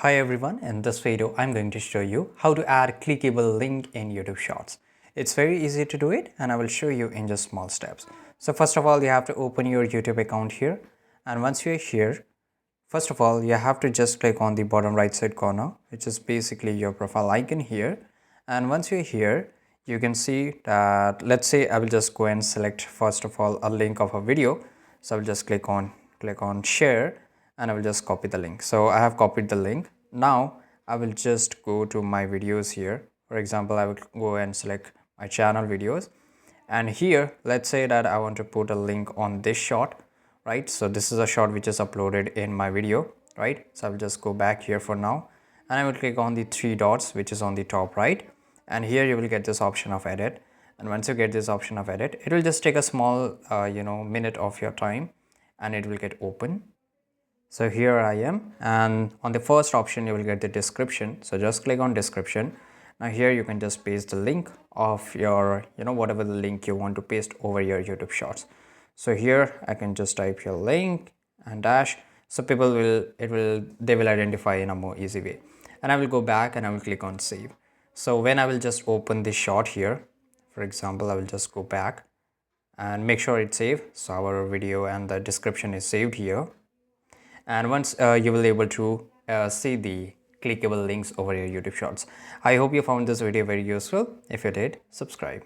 Hi everyone, in this video I'm going to show you how to add clickable link in YouTube Shorts. It's very easy to do it and I will show you in just small steps. So first of all you have to open your YouTube account here, and once you're here, first of all you have to just click on the bottom right side corner, which is basically your profile icon here. And once you're here, you can see that, let's say I will just go and select first of all a link of a video. So I will just click on share and I will just copy the link. So I have copied the link. Now I will just go to my videos here. For example, I will go and select my channel videos, and here let's say that I want to put a link on this short, right? So this is a short which is uploaded in my video, right? So I will just go back here for now and I will click on the three dots which is on the top right, and here you will get this option of edit. And once you get this option of edit, it will just take a small minute of your time and it will get open. So here I am, and on the first option you will get the description. So just click on description. Now here you can just paste the link of your whatever the link you want to paste over your YouTube Shorts. So here I can just type your link and dash, so people will identify in a more easy way. And I will go back and I will click on save. So when I will just open this short here, for example, I will just go back and make sure it's saved. So our video and the description is saved here. And once you will able to see the clickable links over your YouTube Shorts. I hope you found this video very useful. If you did, subscribe.